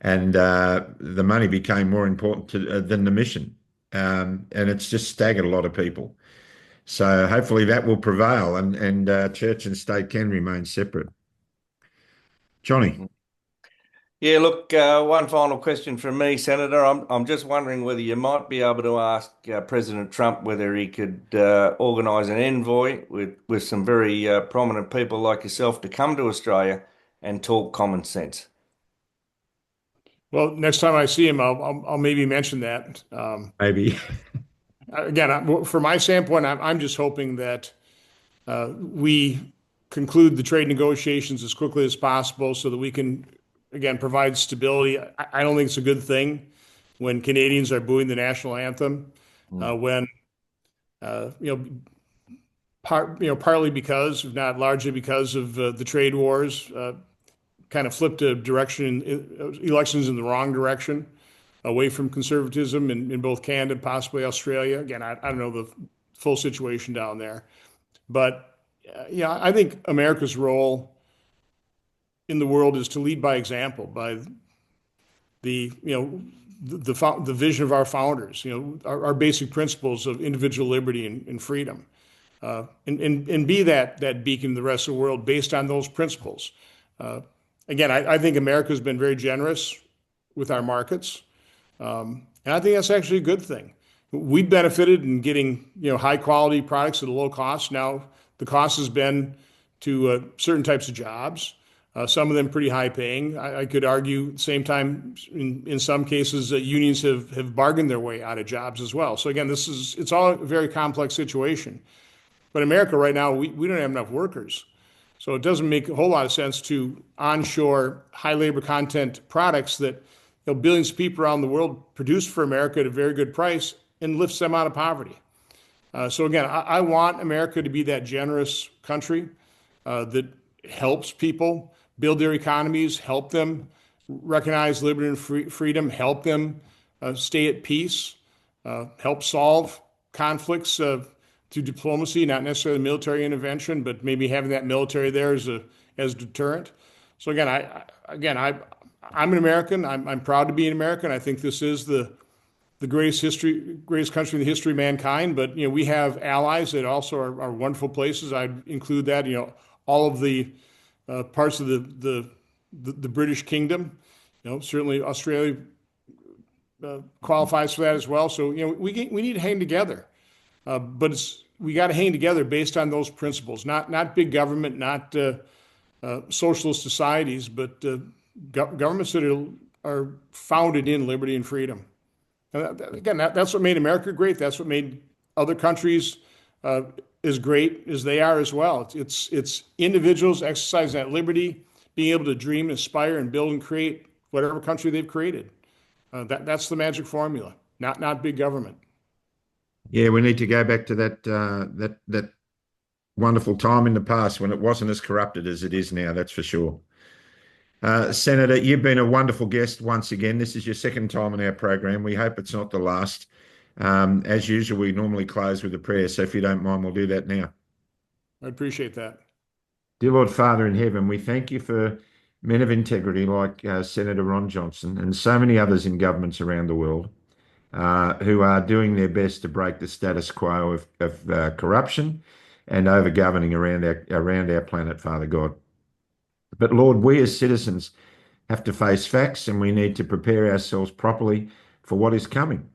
and the money became more important than the mission, and it's just staggered a lot of people. So hopefully that will prevail, and church and state can remain separate. Johnny. Yeah, look, one final question from me, Senator. I'm just wondering whether you might be able to ask President Trump whether he could organise an envoy with some very prominent people like yourself to come to Australia and talk common sense. Well, next time I see him, I'll maybe mention that. Maybe. Again, from my standpoint, I'm just hoping that we conclude the trade negotiations as quickly as possible so that we can, again, provide stability. I don't think it's a good thing when Canadians are booing the national anthem, when partly because, if not largely because of the trade wars, kind of flipped a direction, elections in the wrong direction, away from conservatism in both Canada and possibly Australia. Again, I don't know the full situation down there, but I think America's role in the world is to lead by example, by the vision of our founders, our basic principles of individual liberty and freedom, and be that beacon in the rest of the world based on those principles. Again, I think America's been very generous with our markets, and I think that's actually a good thing. We benefited in getting high quality products at a low cost. Now the cost has been to certain types of jobs, some of them pretty high paying. I could argue at the same time, in some cases, unions have bargained their way out of jobs as well. So again, it's all a very complex situation. But in America right now, we don't have enough workers. So it doesn't make a whole lot of sense to onshore high labor content products that billions of people around the world produce for America at a very good price and lifts them out of poverty. So again, I want America to be that generous country that helps people build their economies, help them recognize liberty and freedom, help them stay at peace, help solve conflicts through diplomacy, not necessarily military intervention, but maybe having that military there as deterrent. So again, I'm an American. I'm proud to be an American. I think this is the greatest country in the history of mankind. But we have allies that also are wonderful places. I'd include that. All of the parts of the British Kingdom. Certainly Australia qualifies for that as well. So we need to hang together, but we got to hang together based on those principles. Not big government, not socialist societies, but governments that are founded in liberty and freedom. Again, that's what made America great. That's what made other countries uh, as great as they are as well. It's individuals exercising that liberty, being able to dream, aspire, and build and create whatever country they've created. That's the magic formula, not big government. Yeah, we need to go back to that wonderful time in the past when it wasn't as corrupted as it is now. That's for sure. Senator, you've been a wonderful guest once again. This is your second time on our program. We hope it's not the last. As usual, we normally close with a prayer. So if you don't mind, we'll do that now. I appreciate that. Dear Lord Father in heaven, we thank you for men of integrity like Senator Ron Johnson and so many others in governments around the world who are doing their best to break the status quo of corruption and over-governing around our planet, Father God. But Lord, we as citizens have to face facts and we need to prepare ourselves properly for what is coming.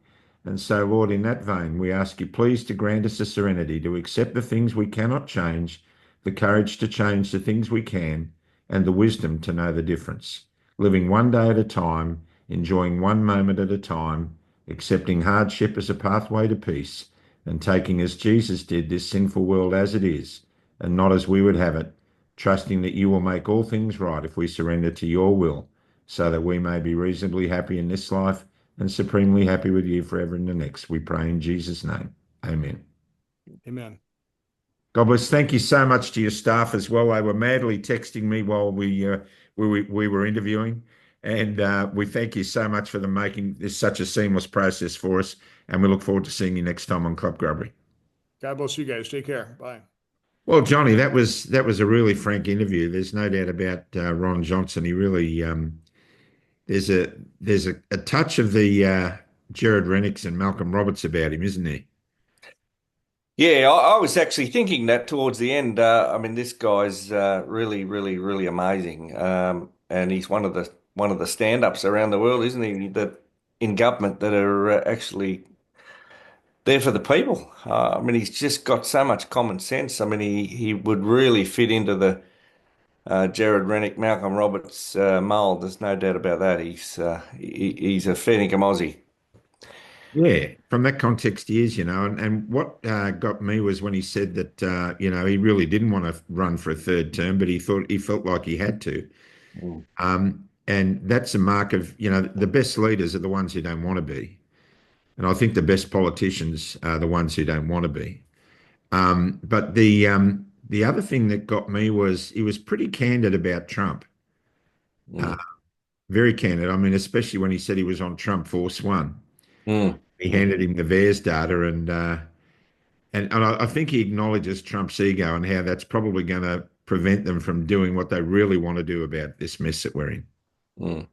And so, Lord, in that vein, we ask you please to grant us the serenity to accept the things we cannot change, the courage to change the things we can, and the wisdom to know the difference. Living one day at a time, enjoying one moment at a time, accepting hardship as a pathway to peace, and taking as Jesus did this sinful world as it is, and not as we would have it, trusting that you will make all things right if we surrender to your will, so that we may be reasonably happy in this life and supremely happy with you forever in the next. We pray in Jesus' name. Amen. Amen. God bless. Thank you so much to your staff as well. They were madly texting me while we were interviewing, and we thank you so much for them making this such a seamless process for us. And we look forward to seeing you next time on Club Grubbery. God bless you guys. Take care. Bye. Well, Johnny, that was a really frank interview. There's no doubt about Ron Johnson. He really there's a touch of the Jared Rennicks and Malcolm Roberts about him, isn't there? Yeah, I was actually thinking that towards the end. I mean, this guy's really, really, really amazing, and he's one of the stand-ups around the world, isn't he? That in government that are actually there for the people. I mean, he's just got so much common sense. I mean, he would really fit into the Jared Rennick, Malcolm Roberts mold. There's no doubt about that. He's a fair dinkum Aussie. Yeah, from that context, he is, and what got me was when he said that, he really didn't want to run for a third term, but he felt like he had to. Mm, And that's a mark of, the best leaders are the ones who don't want to be. And I think the best politicians are the ones who don't want to be. But the other thing that got me was he was pretty candid about Trump, uh, mm, very candid. I mean, especially when he said he was on Trump Force One. mm, He mm, handed him the VAERS data, and I think he acknowledges Trump's ego and how that's probably going to prevent them from doing what they really want to do about this mess that we're in. mm.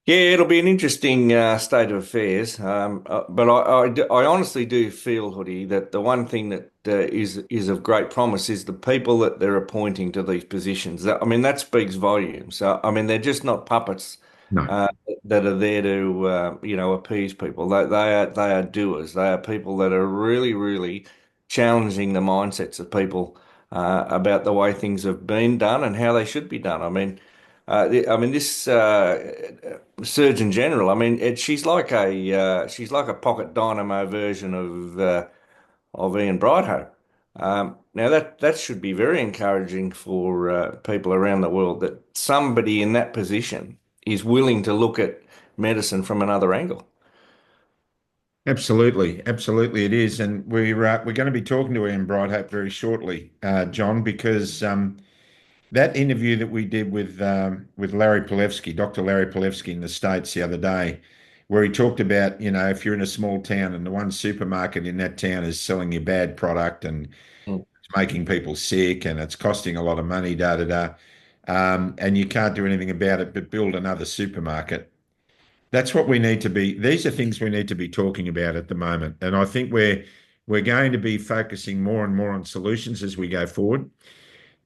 Yeah, it'll be an interesting state of affairs. But I honestly do feel, Hoodie, that the one thing that is of great promise is the people that they're appointing to these positions. I mean, that speaks volumes. I mean, they're just not puppets No, uh, that are there to appease people. They are doers. They are people that are really, really challenging the mindsets of people about the way things have been done and how they should be done. This Surgeon General. I mean, she's like a pocket dynamo version of Ian Brighto. Now that should be very encouraging for people around the world that somebody in that position is willing to look at medicine from another angle. absolutely, absolutely, it is, and we're going to be talking to Ian Brightope very shortly, John, because that interview that we did with Larry Palevsky, Dr. Larry Palevsky in the States the other day, where he talked about, if you're in a small town and the one supermarket in that town is selling you bad product and Mm, it's making people sick and it's costing a lot of money, da da da, and you can't do anything about it but build another supermarket. That's what we need to be. These are things we need to be talking about at the moment, and I think we're going to be focusing more and more on solutions as we go forward.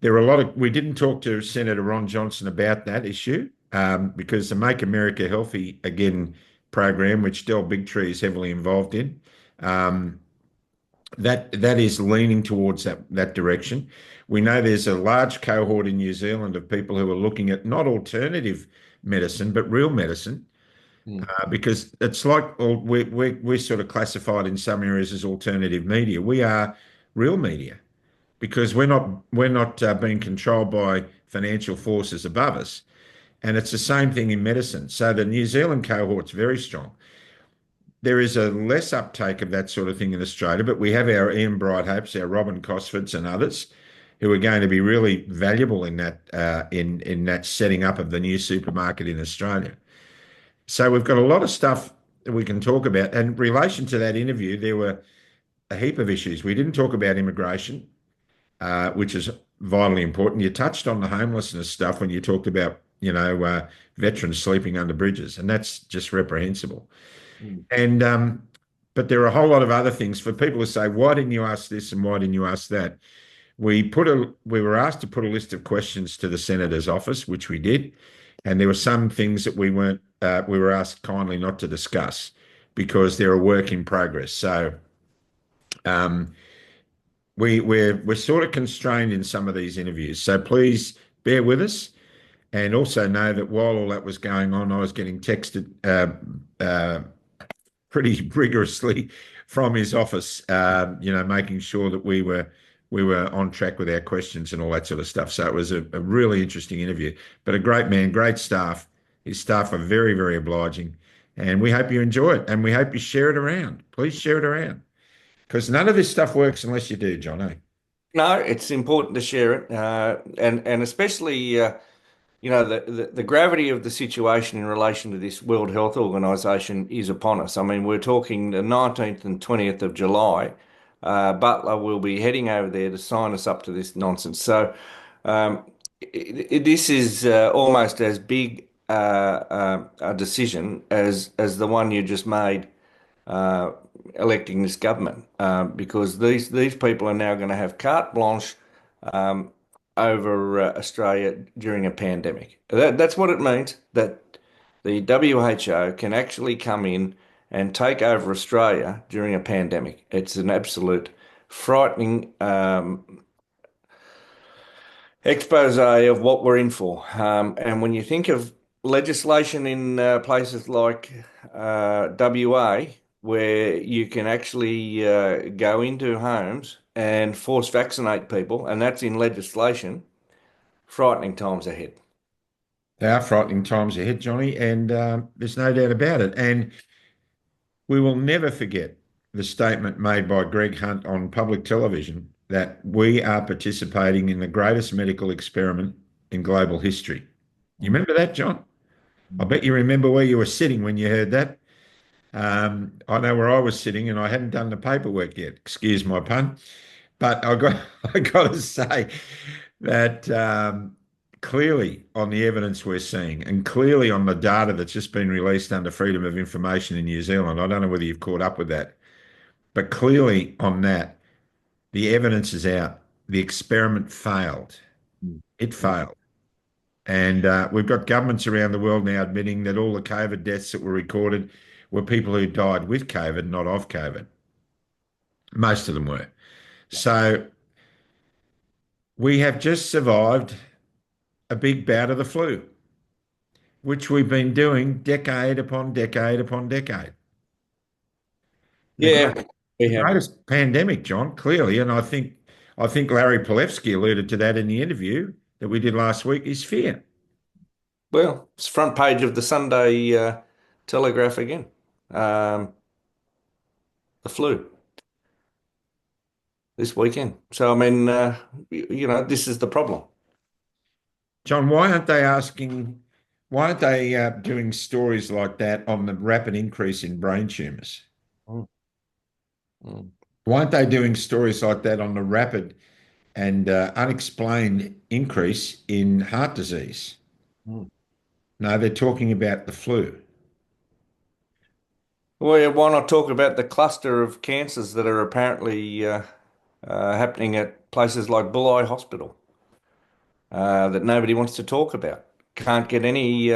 There are a lot of, we didn't talk to Senator Ron Johnson about that issue because the Make America Healthy Again program, which Del Bigtree is heavily involved in, um, that is leaning towards that direction. We know there's a large cohort in New Zealand of people who are looking at not alternative medicine, but real medicine. Mm. because it's like, well, we're sort of classified in some areas as alternative media. We are real media because we're not being controlled by financial forces above us. And it's the same thing in medicine. So the New Zealand cohort's very strong. There is a less uptake of that sort of thing in Australia, but we have our Ian Brighthopes, our Robin Cosfords, and others who are going to be really valuable in that in that setting up of the new supermarket in Australia. So we've got a lot of stuff that we can talk about. And in relation to that interview, there were a heap of issues. We didn't talk about immigration, which is vitally important. You touched on the homelessness stuff when you talked about, veterans sleeping under bridges, and that's just reprehensible. Mm. And but there are a whole lot of other things for people to say, why didn't you ask this and why didn't you ask that? We were asked to put a list of questions to the senator's office, which we did, and there were some things that we were asked kindly not to discuss because they're a work in progress. So um, we're sort of constrained in some of these interviews. So please bear with us, and also know that while all that was going on, I was getting texted pretty rigorously from his office, making sure that we were on track with our questions and all that sort of stuff. So it was a really interesting interview, but a great man, great staff. His staff are very, very obliging, and we hope you enjoy it, and we hope you share it around. Please share it around because none of this stuff works unless you do, John. Eh? No, it's important to share it, and especially the gravity of the situation in relation to this World Health Organization is upon us. I mean, we're talking the 19th and 20th of July. Butler will be heading over there to sign us up to this nonsense. So um, this is almost as big a decision as the one you just made uh, electing this government, because these people are now going to have carte blanche um, over Australia during a pandemic. That's what it means, that the WHO can actually come in and take over Australia during a pandemic. It's an absolute frightening expose of what we're in for. And when you think of legislation in places like WA, where you can actually go into homes and force vaccinate people, and that's in legislation, frightening times ahead. They are frightening times ahead, Johnny, and there's no doubt about it. And we will never forget the statement made by Greg Hunt on public television that we are participating in the greatest medical experiment in global history. You remember that, John? I bet you remember where you were sitting when you heard that. I know where I was sitting, and I hadn't done the paperwork yet. Excuse my pun, but I got to say that clearly on the evidence we're seeing, and clearly on the data that's just been released under freedom of information in New Zealand. I don't know whether you've caught up with that, but clearly on that, the evidence is out. The experiment failed. It failed. And we've got governments around the world now admitting that all the COVID deaths that were recorded were people who died with COVID, not of COVID. Most of them were. So we have just survived a big bout of the flu, which we've been doing decade upon decade upon decade. The, Yeah, we the have. greatest pandemic, John, clearly, and I think Larry Palevsky alluded to that in the interview that we did last week, is fear. Well, it's front page of the Sunday Telegraph again. Um, the flu this weekend. So, I mean, this is the problem. John, why aren't they doing stories like that on the rapid increase in brain tumours? Mm. Mm. Why aren't they doing stories like that on the rapid and unexplained increase in heart disease? Mm. No, they're talking about the flu. Well, yeah, why not talk about the cluster of cancers that are apparently happening at places like Bulli Hospital that nobody wants to talk about? Can't get any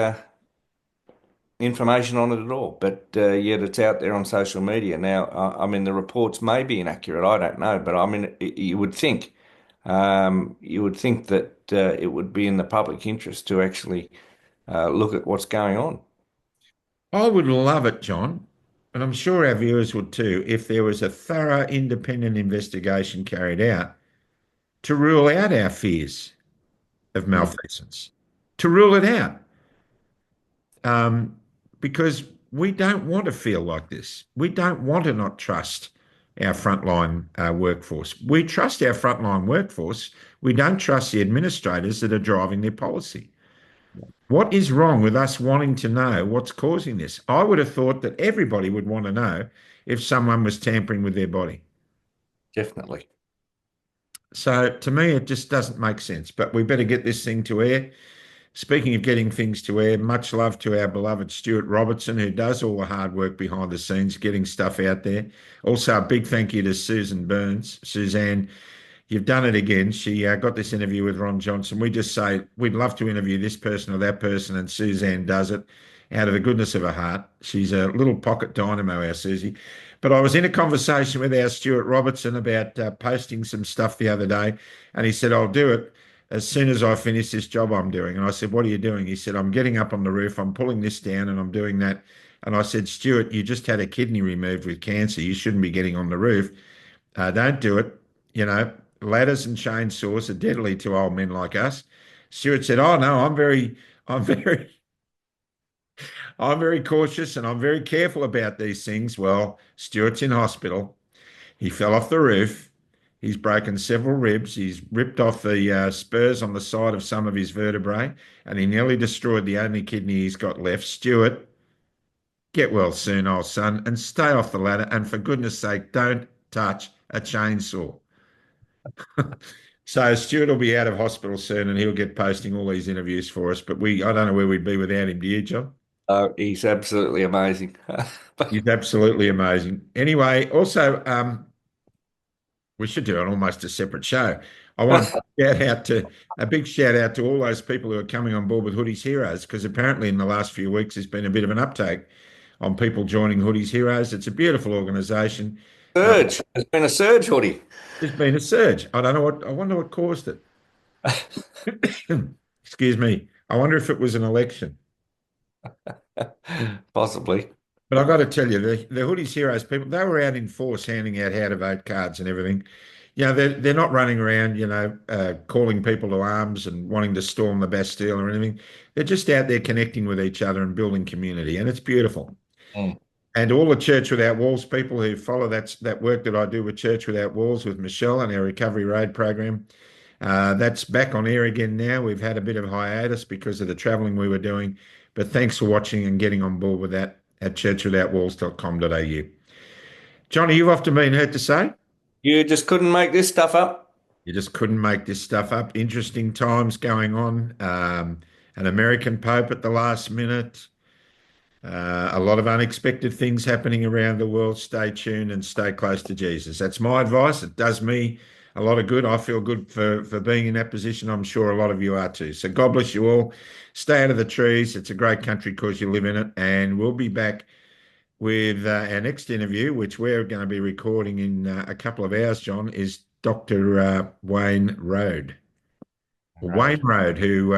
information on it at all, but yet it's out there on social media. Now, I mean, the reports may be inaccurate. I don't know, but I mean, you would think that it would be in the public interest to actually look at what's going on. I would love it, John, and I'm sure our viewers would too, if there was a thorough independent investigation carried out to rule out our fears of Mm. malfeasance, to rule it out. Um, because we don't want to feel like this. We don't want to not trust our frontline workforce. We trust our frontline workforce. We don't trust the administrators that are driving their policy. What is wrong with us wanting to know what's causing this? I would have thought that everybody would want to know if someone was tampering with their body. Definitely. So to me, it just doesn't make sense. But we better get this thing to air. Speaking of getting things to air, much love to our beloved Stuart Robertson, who does all the hard work behind the scenes, getting stuff out there. Also, a big thank you to Suzanne. You've done it again. She got this interview with Ron Johnson. We just say we'd love to interview this person or that person, and Suzanne does it out of the goodness of her heart. She's a little pocket dynamo, our Susie. But I was in a conversation with our Stuart Robertson about posting some stuff the other day, and he said, I'll do it as soon as I finish this job I'm doing. And I said, what are you doing? He said, I'm getting up on the roof, I'm pulling this down, and I'm doing that. And I said, Stuart, you just had a kidney removed with cancer. You shouldn't be getting on the roof. Don't do it. You know, ladders and chainsaws are deadly to old men like us. Stuart said, oh no, I'm very, I'm very cautious and I'm very careful about these things. Well, Stuart's in hospital. He fell off the roof. He's broken several ribs. He's ripped off the spurs on the side of some of his vertebrae, and he nearly destroyed the only kidney he's got left. Stuart, get well soon, old son, and stay off the ladder. And for goodness sake, don't touch a chainsaw. So Stuart will be out of hospital soon, and he'll get posting all these interviews for us. But I don't know where we'd be without him. Do you, John? He's absolutely amazing. He's absolutely amazing. Anyway, also, we should do it almost a separate show. I want to shout out to a big shout out to all those people who are coming on board with Hoodie's Heroes, because apparently in the last few weeks there's been a bit of an uptake on people joining Hoodie's Heroes. It's a beautiful organisation. Surge. There's been a surge, Hoodie. There's been a surge. I wonder what caused it. Excuse me. I wonder if it was an election. Possibly. But I've got to tell you, the Hoodies Heroes people, they were out in force handing out how to vote cards and everything. You know, they're not running around, calling people to arms and wanting to storm the Bastille or anything. They're just out there connecting with each other and building community, and it's beautiful. Mm. And all the Church Without Walls people who follow that work that I do with Church Without Walls with Michelle and our Recovery Road program, that's back on air again now. We've had a bit of hiatus because of the travelling we were doing, but thanks for watching and getting on board with that at churchwithoutwalls.com.au. Johnny, you've often been heard to say You just couldn't make this stuff up. you just couldn't make this stuff up. Interesting times going on. An American Pope at the last minute. A lot of unexpected things happening around the world. Stay tuned and stay close to Jesus. That's my advice. It does me a lot of good. I feel good for being in that position. I'm sure a lot of you are too. So God bless you all. Stay out of the trees. It's a great country because you live in it. And we'll be back with our next interview, which we're going to be recording in a couple of hours, John, is Dr. Wayne Road. Right. Wayne Road, who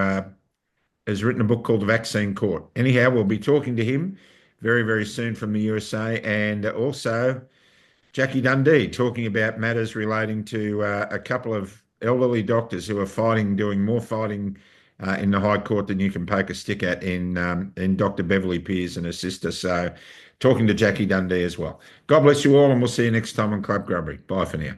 has written a book called The Vaccine Court. Anyhow, we'll be talking to him very, very soon from the USA, and also Jackie Dundee talking about matters relating to a couple of elderly doctors who are doing more fighting in the High Court than you can poke a stick at in Dr. Beverly Peers and her sister. So talking to Jackie Dundee as well. God bless you all, and we'll see you next time on Club Grubbery. Bye for now.